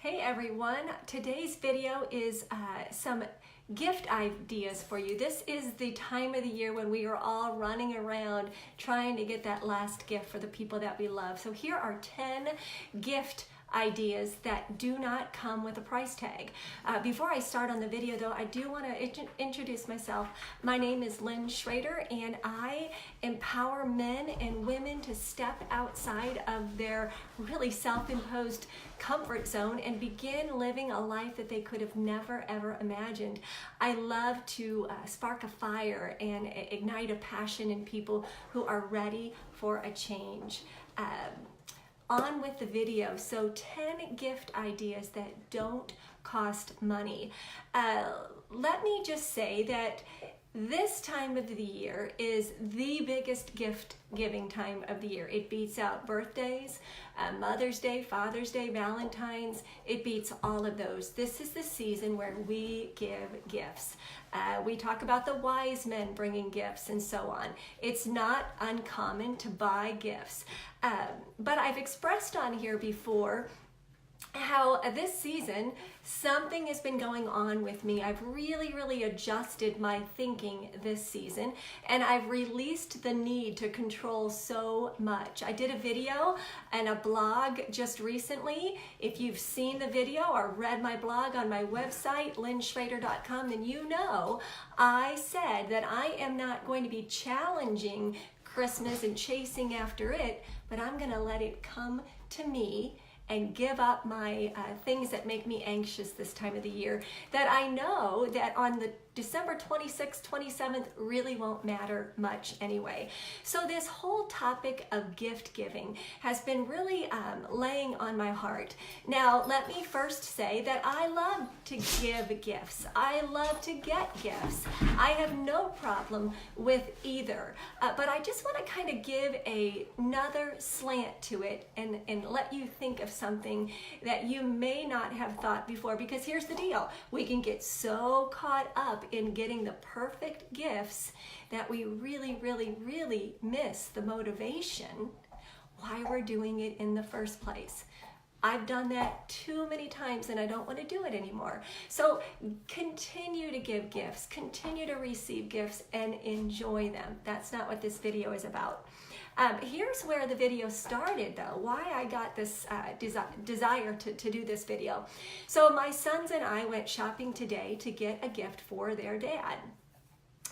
Hey everyone, today's video is some gift ideas for you. This is the time of the year when we are all running around trying to get that last gift for the people that we love. So here are 10 gift ideas that do not come with a price tag. Before I start on the video though, I do want to introduce myself. My name is Lynn Schrader and I empower men and women to step outside of their really self-imposed comfort zone and begin living a life that they could have never ever imagined. I love to spark a fire and ignite a passion in people who are ready for a change. On with the video. So 10 gift ideas that don't cost money. Let me just say that this time of the year is the biggest gift giving time of the year. It beats out birthdays, Mother's Day, Father's Day, Valentine's. It beats all of those. This is the season where we give gifts. We talk about the wise men bringing gifts and so on. It's not uncommon to buy gifts. But I've expressed on here before how this season something has been going on with me. I've really adjusted my thinking this season, and I've released the need to control so much. I did a video and a blog just recently. If you've seen the video or read my blog on my website, lynnschrader.com, then you know I said that I am not going to be challenging Christmas and chasing after it, but I'm going to let it come to me and give up my things that make me anxious this time of the year, that I know that on the December 26th, 27th really won't matter much anyway. So this whole topic of gift giving has been really laying on my heart. Now, let me first say that I love to give gifts. I love to get gifts. I have no problem with either, but I just want to kind of give another slant to it and let you think of something that you may not have thought before, because here's the deal. We can get so caught up in getting the perfect gifts that we really miss the motivation why we're doing it in the first place. I've done that too many times and I don't want to do it anymore. So continue to give gifts, continue to receive gifts and enjoy them. That's not what this video is about. Here's where the video started though, why I got this desire to do this video. So my sons and I went shopping today to get a gift for their dad.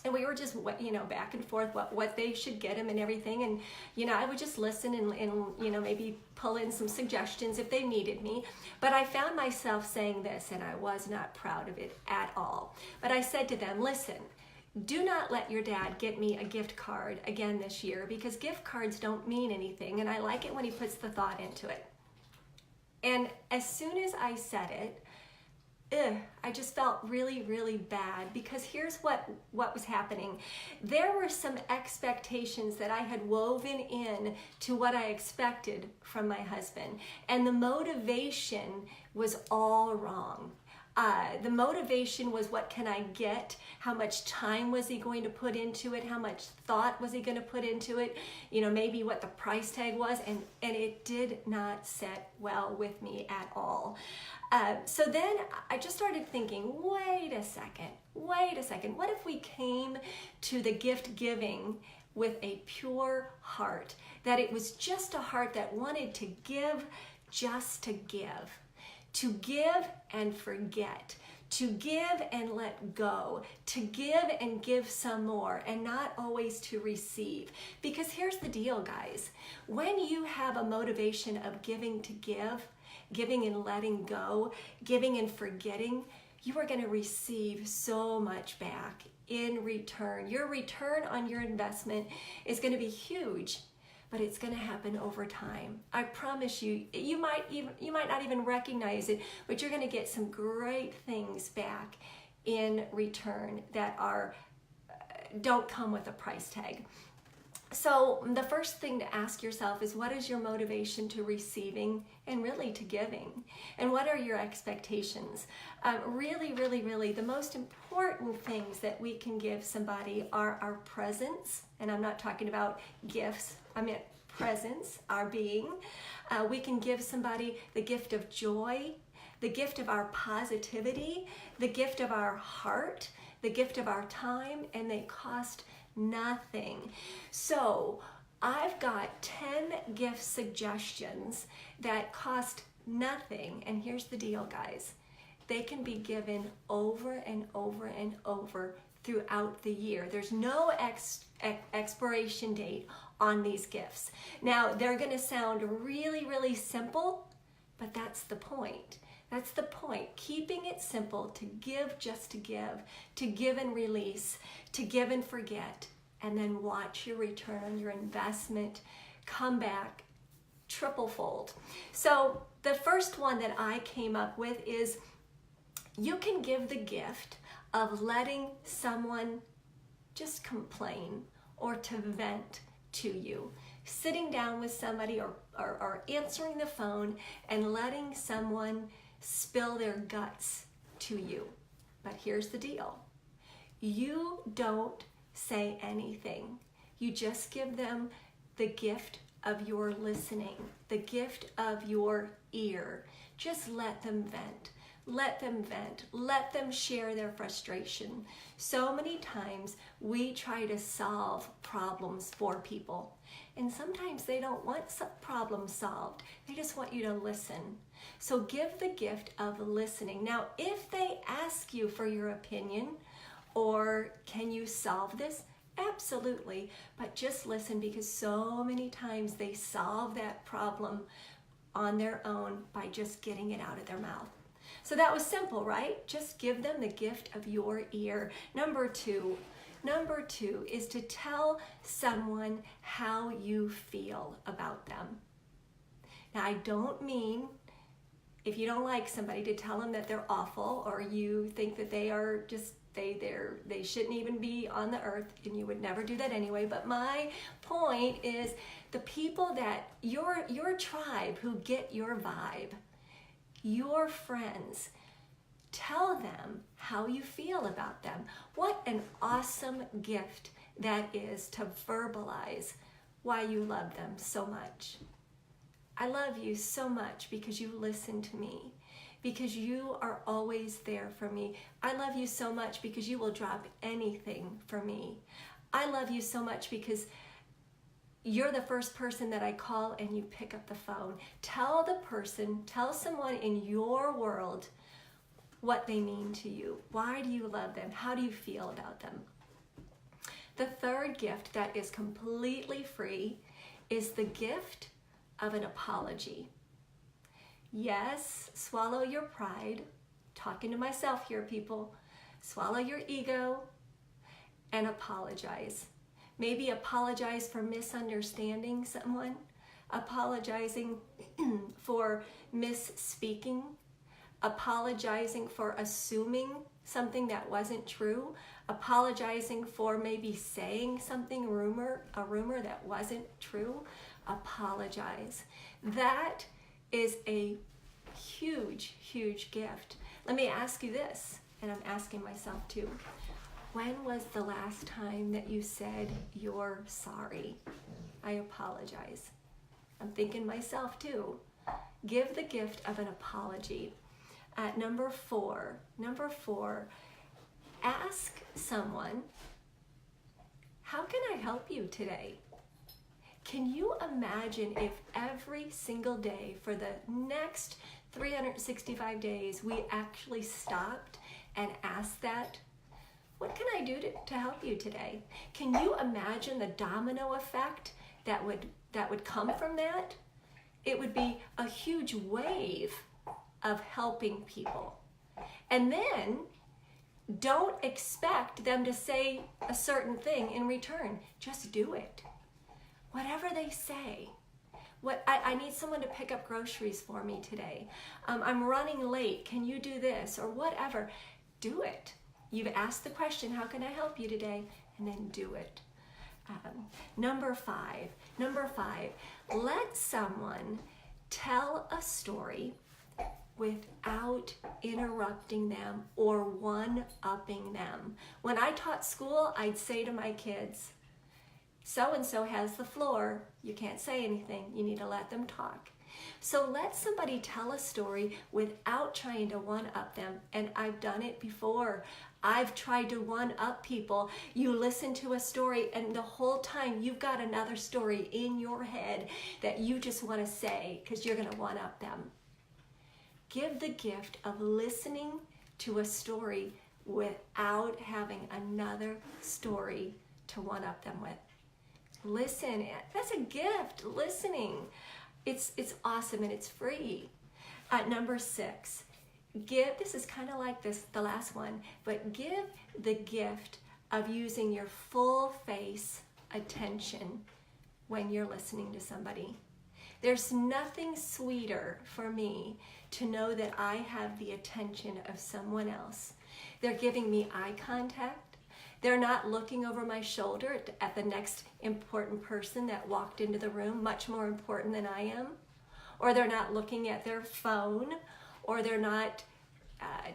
And we were just, back and forth what they should get him and everything. And, I would just listen and maybe pull in some suggestions if they needed me. But I found myself saying this, and I was not proud of it at all. But I said to them, listen, do not let your dad get me a gift card again this year, because gift cards don't mean anything. And I like it when he puts the thought into it. And as soon as I said it, I just felt really bad, because here's what was happening. There were some expectations that I had woven in to what I expected from my husband, and the motivation was all wrong. The motivation was, what can I get? How much time was he going to put into it? How much thought was he going to put into it? Maybe what the price tag was, and it did not set well with me at all. So then I just started thinking, wait a second. What if we came to the gift giving with a pure heart? That it was just a heart that wanted to give just to give. To give and forget, to give and let go, to give and give some more, and not always to receive. Because here's the deal, guys. When you have a motivation of giving to give, giving and letting go, giving and forgetting, you are going to receive so much back in return. Your return on your investment is going to be huge. But it's going to happen over time. I promise you, you might not even recognize it, but you're going to get some great things back in return that don't come with a price tag. So the first thing to ask yourself is, what is your motivation to receiving and really to giving? And what are your expectations? Really, the most important things that we can give somebody are our presence. And I'm not talking about gifts. I meant presence, our being. We can give somebody the gift of joy, the gift of our positivity, the gift of our heart, the gift of our time, and they cost nothing. So I've got 10 gift suggestions that cost nothing. And here's the deal, guys. They can be given over and over and over throughout the year. There's no expiration date on these gifts. Now, they're going to sound really, really simple, but that's the point. That's the point. Keeping it simple, to give just to give and release, to give and forget, and then watch your return on your investment come back triple fold. So the first one that I came up with is you can give the gift of letting someone just complain or to vent to you. Sitting down with somebody or answering the phone and letting someone spill their guts to you. But here's the deal. You don't say anything. You just give them the gift of your listening, the gift of your ear. Just let them vent. Let them vent. Let them share their frustration. So many times we try to solve problems for people, and sometimes they don't want problems solved. They just want you to listen. So give the gift of listening. Now, if they ask you for your opinion, or can you solve this? Absolutely, but just listen, because so many times they solve that problem on their own by just getting it out of their mouth. So that was simple, right? Just give them the gift of your ear. Number two is to tell someone how you feel about them. Now, I don't mean, if you don't like somebody, to tell them that they're awful, or you think that they are just they shouldn't even be on the earth, and you would never do that anyway. But my point is, the people that your tribe who get your vibe, your friends, tell them how you feel about them. What an awesome gift that is, to verbalize why you love them so much. I love you so much because you listen to me, because you are always there for me. I love you so much because you will drop anything for me. I love you so much because you're the first person that I call and you pick up the phone. Tell someone in your world what they mean to you. Why do you love them? How do you feel about them? The third gift that is completely free is the gift of an apology. Yes, swallow your pride. Talking to myself here, people. Swallow your ego and apologize. Maybe apologize for misunderstanding someone, apologizing for misspeaking, apologizing for assuming something that wasn't true, apologizing for maybe saying something, a rumor that wasn't true. Apologize. That is a huge, huge gift. Let me ask you this, and I'm asking myself too. When was the last time that you said you're sorry? I apologize. I'm thinking myself too. Give the gift of an apology. Number four, ask someone, how can I help you today? Can you imagine if every single day for the next 365 days we actually stopped and asked that? What can I do to help you today? Can you imagine the domino effect that would come from that? It would be a huge wave of helping people. And then don't expect them to say a certain thing in return. Just do it. Whatever they say. I need someone to pick up groceries for me today. I'm running late. Can you do this? Or whatever. Do it. You've asked the question, how can I help you today? And then do it. Number five, let someone tell a story without interrupting them or one-upping them. When I taught school, I'd say to my kids, so-and-so has the floor. You can't say anything. You need to let them talk. So let somebody tell a story without trying to one-up them. And I've done it before. I've tried to one-up people. You listen to a story and the whole time you've got another story in your head that you just want to say because you're going to one-up them. Give the gift of listening to a story without having another story to one-up them with. Listen, that's a gift, listening. It's awesome and it's free. Number 6, this is kind of like the last one, but give the gift of using your full face attention when you're listening to somebody. There's nothing sweeter for me to know that I have the attention of someone else. They're giving me eye contact. They're not looking over my shoulder at the next important person that walked into the room, much more important than I am. Or they're not looking at their phone, or they're not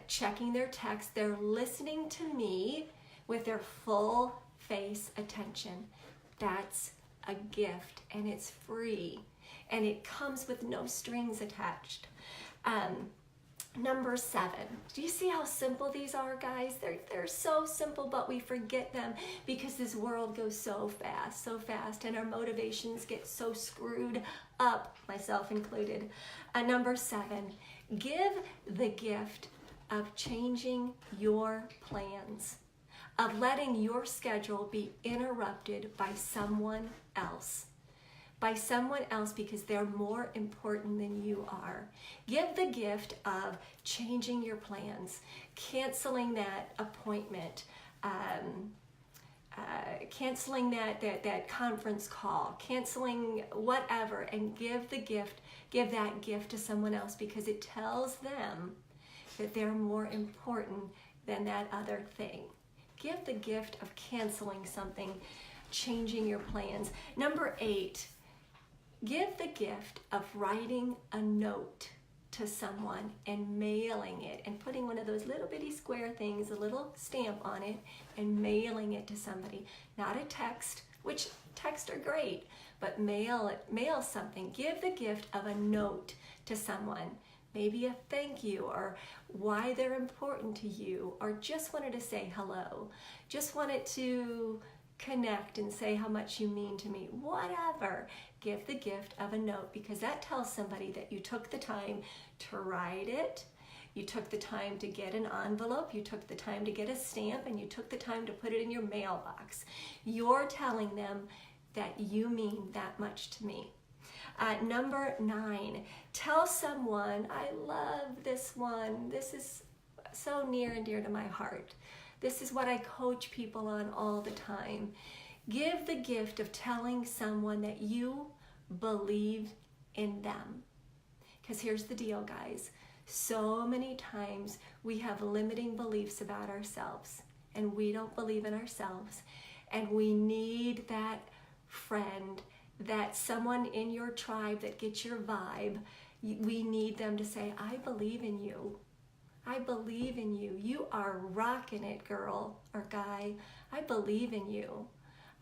checking their text. They're listening to me with their full face attention. That's a gift, and it's free, and it comes with no strings attached. Number 7, do you see how simple these are, guys? They're so simple, but we forget them because this world goes so fast, and our motivations get so screwed up, myself included. Number 7, give the gift of changing your plans, of letting your schedule be interrupted by someone else. Because they're more important than you are. Give the gift of changing your plans, canceling that appointment, canceling that conference call, canceling whatever, and give that gift to someone else because it tells them that they're more important than that other thing. Give the gift of canceling something, changing your plans. Number 8, give the gift of writing a note to someone and mailing it and putting one of those little bitty square things, a little stamp on it, and mailing it to somebody. Not a text, which texts are great, but mail something. Give the gift of a note to someone. Maybe a thank you, or why they're important to you, or just wanted to say hello. Just wanted to connect and say how much you mean to me. Whatever. Give the gift of a note, because that tells somebody that you took the time to write it, you took the time to get an envelope, you took the time to get a stamp, and you took the time to put it in your mailbox. You're telling them that you mean that much to me. Number 9, tell someone, I love this one. This is so near and dear to my heart. This is what I coach people on all the time. Give the gift of telling someone that you believe in them. Because here's the deal, guys. So many times we have limiting beliefs about ourselves, and we don't believe in ourselves. And we need that friend, that someone in your tribe that gets your vibe. We need them to say, I believe in you. I believe in you. You are rocking it, girl or guy. I believe in you.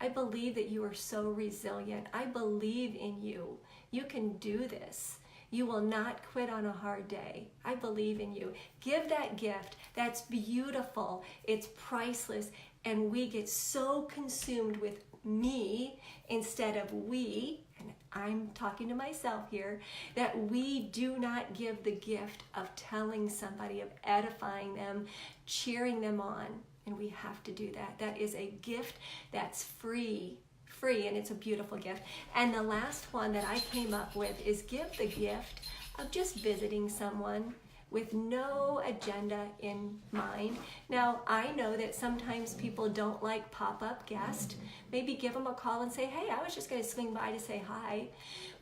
I believe that you are so resilient. I believe in you. You can do this. You will not quit on a hard day. I believe in you. Give that gift. That's beautiful. It's priceless. And we get so consumed with me instead of we, and I'm talking to myself here, that we do not give the gift of telling somebody, of edifying them, cheering them on. And we have to do that. That is a gift that's free, and it's a beautiful gift. And the last one that I came up with is give the gift of just visiting someone with no agenda in mind. Now, I know that sometimes people don't like pop-up guests. Maybe give them a call and say, hey, I was just gonna swing by to say hi.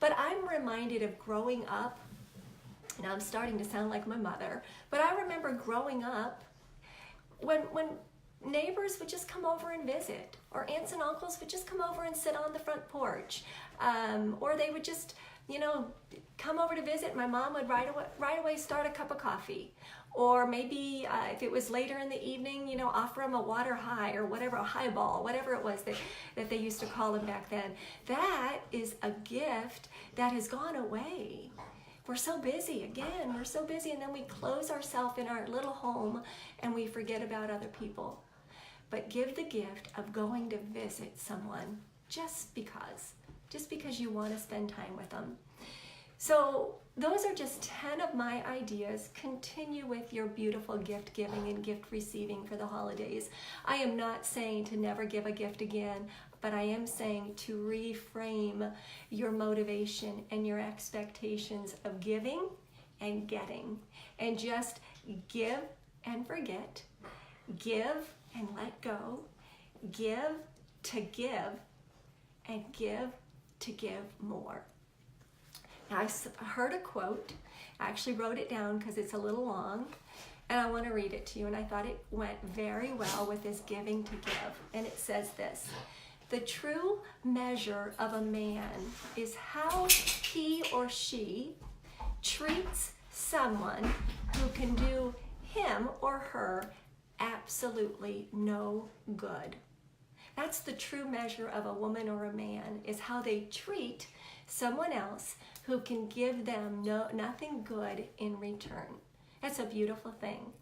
But I'm reminded of growing up, now I'm starting to sound like my mother, but I remember growing up when neighbors would just come over and visit, or aunts and uncles would just come over and sit on the front porch, or they would just, come over to visit. My mom would right away start a cup of coffee, or maybe if it was later in the evening, offer them a water high or whatever, a highball, whatever it was that they used to call them back then. That is a gift that has gone away. we're so busy. Again, we're so busy, and then we close ourselves in our little home and we forget about other people. But give the gift of going to visit someone just because you want to spend time with them. So those are just 10 of my ideas. Continue with your beautiful gift giving and gift receiving for the holidays. I am not saying to never give a gift again, but I am saying to reframe your motivation and your expectations of giving and getting. And just give and forget. Give and let go. Give to give. And give to give more. Now, I heard a quote. I actually wrote it down because it's a little long, and I want to read it to you, and I thought it went very well with this giving to give. And it says this: the true measure of a man is how he or she treats someone who can do him or her absolutely no good. That's the true measure of a woman or a man, is how they treat someone else who can give them nothing good in return. That's a beautiful thing.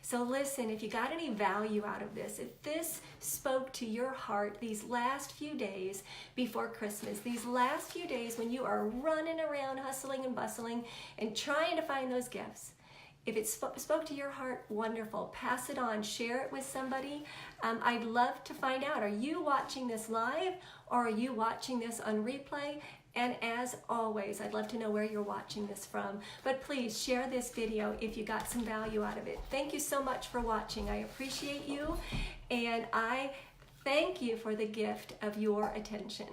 So listen, if you got any value out of this, if this spoke to your heart these last few days before Christmas, these last few days when you are running around hustling and bustling and trying to find those gifts, if it spoke to your heart, wonderful. Pass it on. Share it with somebody. I'd love to find out, are you watching this live or are you watching this on replay? And as always, I'd love to know where you're watching this from. But please share this video if you got some value out of it. Thank you so much for watching. I appreciate you, and I thank you for the gift of your attention.